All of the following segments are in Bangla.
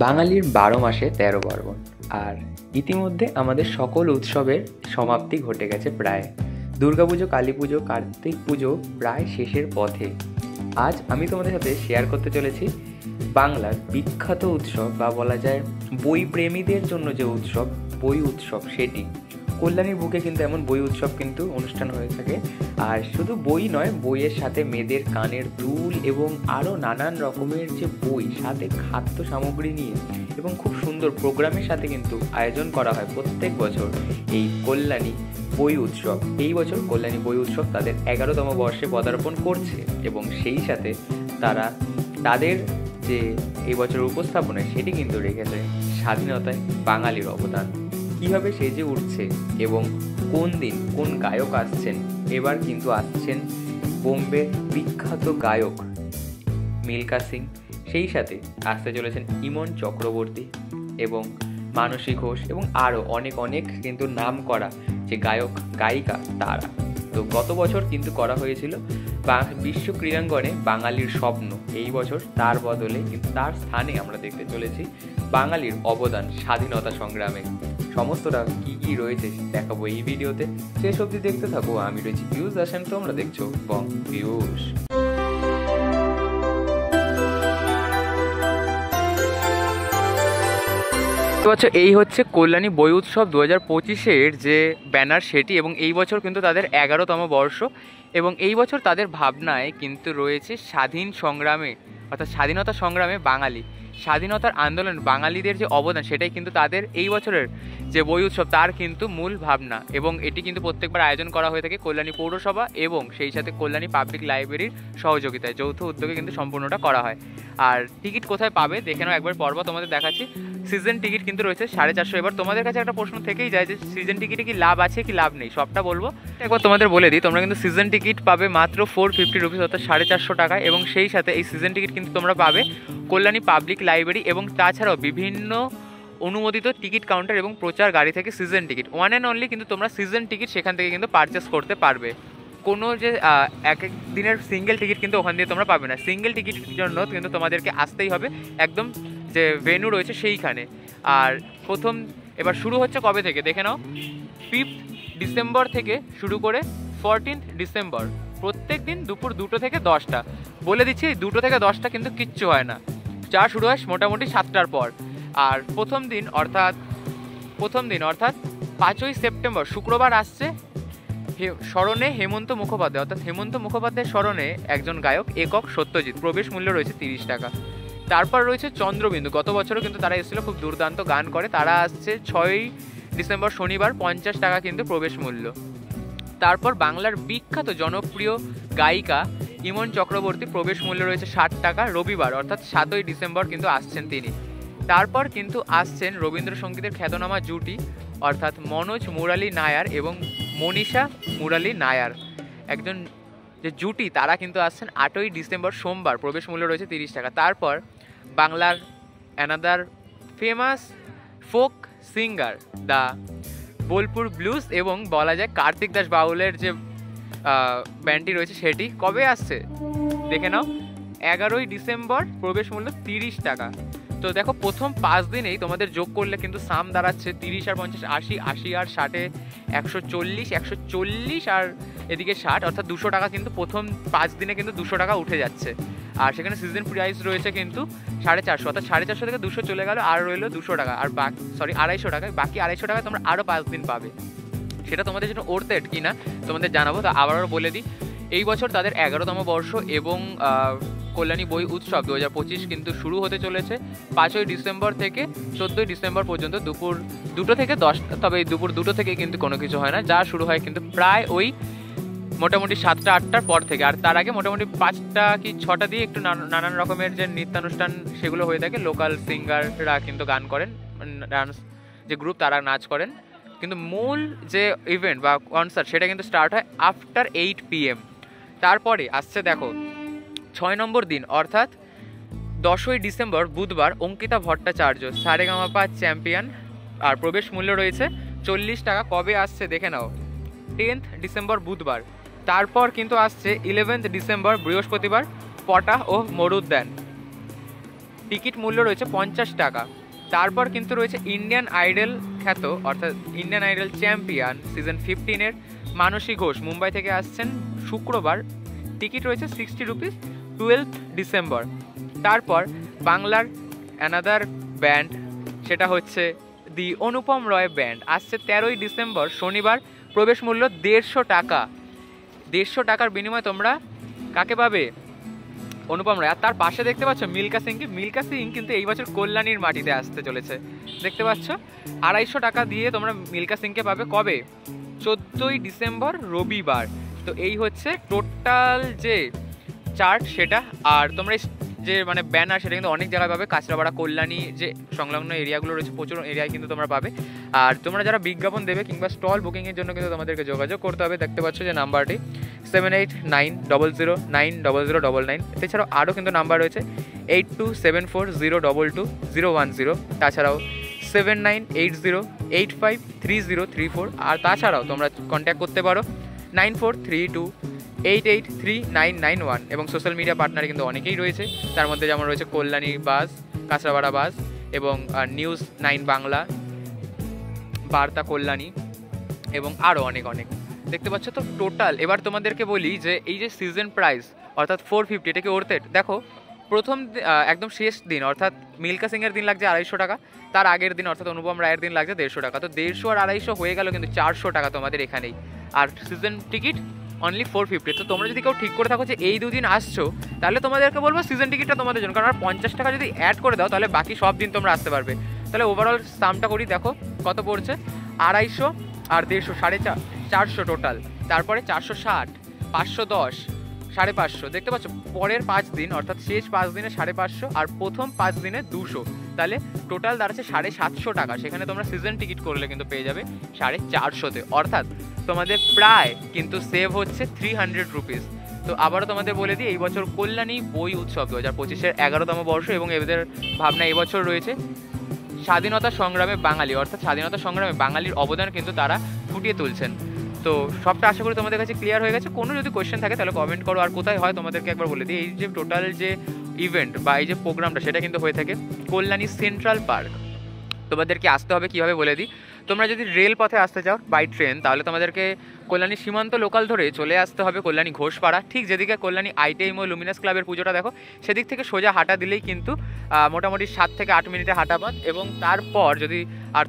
বাঙালির ১২ মাসে ১৩ পার্বণ, আর ইতিমধ্যে আমাদের সকল উৎসবের সমাপ্তি ঘটে গেছে প্রায়। দুর্গাপুজো, কালী পুজো, কার্তিক পুজো প্রায় শেষের পথে। আজ আমি তোমাদের সাথে শেয়ার করতে চলেছি বাংলার বিখ্যাত উৎসব বা বলা যায় বই প্রেমীদের জন্য যে উৎসব, বই উৎসব, সেটি কল্যাণীর বুকে কিন্তু এমন বই উৎসব কিন্তু অনুষ্ঠান হয়ে থাকে। আর শুধু বই নয়, বইয়ের সাথে মেয়েদের কানের দুল এবং আরও নানান রকমের যে বই, সাথে খাদ্য সামগ্রী নিয়ে এবং খুব সুন্দর প্রোগ্রামের সাথে কিন্তু আয়োজন করা হয় প্রত্যেক বছর এই কল্যাণী বই উৎসব। এই বছর কল্যাণী বই উৎসব তাদের 11তম বর্ষে পদার্পণ করছে এবং সেই সাথে তারা তাদের যে এই বছর উপস্থাপনায় সেটি কিন্তু রেখেছে স্বাধীনতায় বাঙালির অবদান, কীভাবে সেজে উঠছে এবং কোন দিন কোন গায়ক আসছেন। এবার কিন্তু আসছেন বোম্বের বিখ্যাত গায়ক মিল্কা সিং, সেই সাথে আসতে চলেছেন ইমন চক্রবর্তী এবং মানসী ঘোষ এবং আরও অনেক অনেক কিন্তু নাম করা যে গায়ক গায়িকা তারা। তো গত বছর কিন্তু করা হয়েছিল বিশ্ব ক্রীড়াঙ্গনে বাঙালির স্বপ্ন। এই বছর তার বদলে কিন্তু তার স্থানে আমরা দেখতে চলেছি বাঙালির অবদান স্বাধীনতা সংগ্রামে। সমস্তটা কি কি রয়েছে দেখাবো এই ভিডিওতে, শেষ অবধি দেখতে থাকো। আমি রয়েছি পিউষ দাসেন, তোমরা দেখছো বং পিউষ। এই হচ্ছে কল্যাণী বই উৎসব 2025-এর যে ব্যানার, সেটি। এবং এই বছর কিন্তু তাদের 11তম বর্ষ এবং এই বছর তাদের ভাবনায় কিন্তু রয়েছে স্বাধীন সংগ্রামে, অর্থাৎ স্বাধীনতা সংগ্রামে বাঙালি, স্বাধীনতার আন্দোলন বাঙালিদের যে অবদান, সেটাই কিন্তু তাদের এই বছরের যে বই উৎসব তার কিন্তু মূল ভাবনা। এবং এটি কিন্তু প্রত্যেকবার আয়োজন করা হয়ে থাকে কল্যাণী পৌরসভা এবং সেই সাথে কল্যাণী পাবলিক লাইব্রেরির সহযোগিতায়, যৌথ উদ্যোগে কিন্তু সম্পূর্ণটা করা হয়। আর টিকিট কোথায় পাবে দেখে নাও একবার, পর্ব তোমাদের দেখাচ্ছি। সিজন টিকিট কিন্তু রয়েছে 450। এবার তোমাদের কাছে একটা প্রশ্ন থেকেই যায় যে সিজন টিকিটে কি লাভ আছে কি লাভ নেই, সবটা বলবো। একবার তোমাদের বলে দিই, তোমরা কিন্তু সিজন টিকিট পাবে মাত্র 450 রুপিস, অর্থাৎ 450 টাকায়। এবং সেই সাথে এই সিজন টিকিট কিন্তু তোমরা পাবে কল্যাণী পাবলিক লাইব্রেরি এবং তাছাড়াও বিভিন্ন অনুমোদিত টিকিট কাউন্টার এবং প্রচার গাড়ি থেকে season ticket one and only কিন্তু তোমরা সিজন টিকিট সেখান থেকে কিন্তু পারচেস করতে পারবে। কোনো যে এক এক দিনের সিঙ্গেল টিকিট কিন্তু ওখান দিয়ে তোমরা পাবে না। সিঙ্গেল টিকিটের জন্য কিন্তু তোমাদেরকে আসতেই হবে একদম যে ভেন্যু রয়েছে সেইখানে। আর এবার শুরু হচ্ছে কবে থেকে দেখে নাও, 5 ডিসেম্বর থেকে শুরু করে 14 ডিসেম্বর, প্রত্যেক দিন দুপুর 2টো থেকে 10টা। বলে দিচ্ছি 2টো থেকে 10টা কিন্তু কিচ্ছু হয় না, যা শুরু হয় মোটামুটি 7টার পর। আর প্রথম দিন অর্থাৎ 5ই সেপ্টেম্বর শুক্রবার আসছে স্মরণে হেমন্ত মুখোপাধ্যায়, অর্থাৎ হেমন্ত মুখোপাধ্যায়ের স্মরণে একজন গায়ক একক সত্যজিৎ, প্রবেশ মূল্য রয়েছে 30 টাকা। তারপর রয়েছে চন্দ্রবিন্দু, গত বছরও কিন্তু তারা এসেছিলো, খুব দুর্দান্ত গান করে, তারা আসছে 6ই ডিসেম্বর শনিবার, 50 টাকা কিন্তু প্রবেশ মূল্য। তারপর বাংলার বিখ্যাত জনপ্রিয় গায়িকা ইমন চক্রবর্তী, প্রবেশ মূল্য রয়েছে 60 টাকা, রবিবার অর্থাৎ 7ই ডিসেম্বর কিন্তু আসছেন তিনি। তারপর কিন্তু আসছেন রবীন্দ্রসঙ্গীতের খ্যাতনামা জুটি, অর্থাৎ মনোজ মুরালী নায়ার এবং মনীষা মুরালী নায়ার, একজন যে জুটি, তারা কিন্তু আসছেন 8ই ডিসেম্বর সোমবার, প্রবেশ মূল্য রয়েছে 30 টাকা। তারপর বাংলার another famous folk singer the Bolpur blues এবং বলা যায় কার্তিক দাস বাউলের যে ব্যান্ডটি রয়েছে সেটি কবে আসছে দেখে নাও, 11ই ডিসেম্বর, প্রবেশ মূল্য 30 টাকা। তো দেখো প্রথম 5 দিনেই তোমাদের যোগ করলে কিন্তু সাম দাঁড়াচ্ছে 30 আর 50 80, 80 আর 60 140, 140 আর এদিকে 60, অর্থাৎ 200 টাকা কিন্তু প্রথম 5 দিনে কিন্তু 200 টাকা উঠে যাচ্ছে। আর সেখানে সিজন প্রাইস রয়েছে কিন্তু 450, অর্থাৎ 450 থেকে 200 চলে গেল, আর রইলো 200 টাকা, আর 250 টাকা, বাকি 250 টাকা তোমরা আরও 5 দিন পাবে। সেটা তোমাদের জন্য ওর্থ ইট কিনা তোমাদের জানাবো। তো আবারও বলে দিই, এই বছর তাদের 11তম বর্ষ এবং কল্যাণী বই উৎসব 2025 কিন্তু শুরু হতে চলেছে 5ই ডিসেম্বর থেকে 14ই ডিসেম্বর পর্যন্ত দুপুর 2টো থেকে 10টা। তবে এই দুপুর 2টো থেকে কিন্তু কোনো কিছু হয় না, যা শুরু হয় কিন্তু প্রায় ওই মোটামুটি 7টা 8টার পর থেকে। আর তার আগে মোটামুটি 5টা কি 6টা দিয়ে একটু নানান রকমের যে নৃত্যানুষ্ঠান সেগুলো হয়ে থাকে, লোকাল সিঙ্গাররা কিন্তু গান করেন, ডান্স যে গ্রুপ তারা নাচ করেন। কিন্তু মূল যে ইভেন্ট বা কনসার্ট সেটা কিন্তু স্টার্ট হয় আফটার 8 PM। তারপরে আসছে দেখো 6 নম্বর দিন, অর্থাৎ 10ই ডিসেম্বর বুধবার, অঙ্কিতা ভট্টাচার্য সারেগামাপা চ্যাম্পিয়ন, আর প্রবেশ মূল্য রয়েছে 40 টাকা। কবে আসছে দেখে নাও, 10th ডিসেম্বর বুধবার। তারপর কিন্তু আসছে 11th ডিসেম্বর বৃহস্পতিবার, পটা ও মরুদ্যান। টিকিট মূল্য রয়েছে 50 টাকা। তারপর কিন্তু রয়েছে ইন্ডিয়ান আইডল খ্যাত অর্থাৎ ইন্ডিয়ান আইডল চ্যাম্পিয়ন সিজন 15-এর মানসী ঘোষ মুম্বাই থেকে আসছেন শুক্রবার, টিকিট রয়েছে 60 রুপিস, 12 ডিসেম্বর। তারপর বাংলার অ্যানাদার ব্যান্ড, সেটা হচ্ছে দি অনুপম রয় ব্যান্ড, আসছে 13ই ডিসেম্বর শনিবার, প্রবেশ মূল্য 150 টাকা। 150 টাকার বিনিময়ে তোমরা কাকে পাবে? অনুপম রায়। আর তার পাশে দেখতে পাচ্ছ মিল্কা সিংকে। মিল্কা সিং কিন্তু এই বছর কল্যাণীর মাটিতে আসতে চলেছে, দেখতে পাচ্ছ। 250 টাকা দিয়ে তোমরা মিল্কা সিংকে পাবে কবে? 14ই ডিসেম্বর রবিবার। তো এই হচ্ছে টোটাল যে চার্ট সেটা। আর তোমরা যে মানে ব্যানার সেটা কিন্তু অনেক জায়গায় পাবে, কাঁচরাপাড়া কল্যাণী যে সংলগ্ন এরিয়াগুলো রয়েছে প্রচুর এরিয়ায় কিন্তু তোমরা পাবে। আর তোমরা যারা বিজ্ঞাপন দেবে কিংবা স্টল বুকিংয়ের জন্য কিন্তু তোমাদেরকে যোগাযোগ করতে হবে। দেখতে পাচ্ছ যে নাম্বারটি 7890090099। এছাড়াও আরও কিন্তু নাম্বার রয়েছে 8274022010। তাছাড়াও 7980853034। আর তাছাড়াও তোমরা কন্ট্যাক্ট করতে পারো 9432883991। এবং সোশ্যাল মিডিয়া পার্টনারে কিন্তু অনেকেই রয়েছে, তার মধ্যে যেমন রয়েছে কল্যাণী বাস, কাঁচরাপাড়া বাস এবং নিউজ 9 বাংলা, বার্তা কল্যাণী এবং আরও অনেক অনেক। দেখতে পাচ্ছ তো টোটাল। এবার তোমাদেরকে বলি যে এই যে সিজন প্রাইস অর্থাৎ 450, এটা কি ওর্থ ইট? দেখো প্রথম একদম শেষ দিন অর্থাৎ মিল্কা সিংয়ের দিন লাগছে 250 টাকা, তার আগের দিন অর্থাৎ অনুপম রায়ের দিন লাগছে 150 টাকা। তো 150 আর 250 হয়ে গেল কিন্তু 400 টাকা তোমাদের এখানেই। আর সিজন টিকিট অনলি 450। তো তোমরা যদি কেউ ঠিক করে থাকো যে এই দুদিন আসছো, তাহলে তোমাদেরকে বলবো সিজন টিকিটটা তোমাদের জন্য, কারণ আর 50 টাকা যদি অ্যাড করে দাও তাহলে বাকি সব দিন তোমরা আসতে পারবে। তাহলে ওভারঅল সামটা করি, দেখো কত পড়ছে। 250 আর 150, 450 টোটাল। তারপরে 460, 510, 550। দেখতে পাচ্ছ পরের 5 দিন অর্থাৎ শেষ 5 দিনে 550 আর প্রথম 5 দিনে 200, তাহলে টোটাল দাঁড়াচ্ছে 750 টাকা। সেখানে তোমরা সিজন টিকিট করলে কিন্তু পেয়ে যাবে 450-তে, অর্থাৎ তোমাদের প্রায় কিন্তু সেভ হচ্ছে 300 রুপিস। তো আবারও তোমাদের বলে দিই, এই বছর কল্যাণী বই উৎসব 2025-এর 11তম বর্ষ এবং এদের ভাবনা এবছর রয়েছে স্বাধীনতা সংগ্রামে বাঙালি, অর্থাৎ স্বাধীনতা সংগ্রামে বাঙালির অবদান কিন্তু তারা ফুটিয়ে তুলছেন। তো সবটা আশা করি তোমাদের কাছে ক্লিয়ার হয়ে গেছে। কোনো যদি কোয়েশ্চেন থাকে তাহলে কমেন্ট করো। আর কোথায় হয় তোমাদেরকে একবার বলে দিই, এই যে টোটাল যে ইভেন্ট বা এই যে প্রোগ্রামটা সেটা কিন্তু হয়ে থাকে কল্যাণী সেন্ট্রাল পার্ক। তোমাদেরকে আসতে হবে কীভাবে বলে দিই। তোমরা যদি রেল পথে আসতে চাও বাই ট্রেন, তাহলে তোমাদেরকে কল্যাণী সীমান্ত লোকাল ধরে চলে আসতে হবে কল্যাণী ঘোষপাড়া। ঠিক যেদিকে কল্যাণী ITM ও লুমিনাস ক্লাবের পুজোটা দেখো, সেদিক থেকে সোজা হাঁটা দিলেই কিন্তু মোটামুটি 7 থেকে 8 মিনিটে হাঁটা পথ। এবং তারপর যদি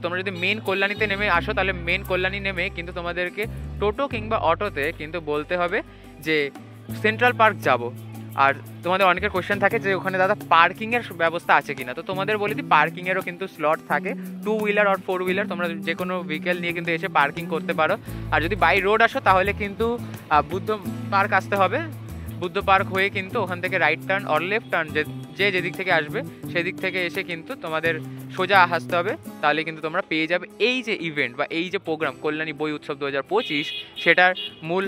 তোমরা যদি মেন কল্যাণীতে নেমে আসো, তাহলে মেন কল্যাণী নেমে কিন্তু তোমাদেরকে টোটো কিংবা অটোতে কিন্তু বলতে হবে যে সেন্ট্রাল পার্ক যাব। আর তোমাদের অনেকের কোয়েশ্চেন থাকে যে ওখানে দাদা পার্কিংয়ের ব্যবস্থা আছে কিনা। তো তোমাদের বলে দিই, পার্কিংয়েরও কিন্তু স্লট থাকে, 2 হুইলার আর 4 হুইলার। তোমরা যে কোনো ভেহিকেল নিয়ে কিন্তু এসে পার্কিং করতে পারো। আর যদি বাই রোড আসো তাহলে কিন্তু বুদ্ধ পার্ক আসতে হবে। বুদ্ধ পার্ক হয়ে কিন্তু ওখান থেকে right turn or left turn যেদিক থেকে আসবে সেদিক থেকে এসে কিন্তু তোমাদের সোজা আসতে হবে। তাহলে কিন্তু তোমরা পেয়ে যাবে এই যে ইভেন্ট বা এই যে প্রোগ্রাম কল্যাণী বই উৎসব 2025, সেটার মূল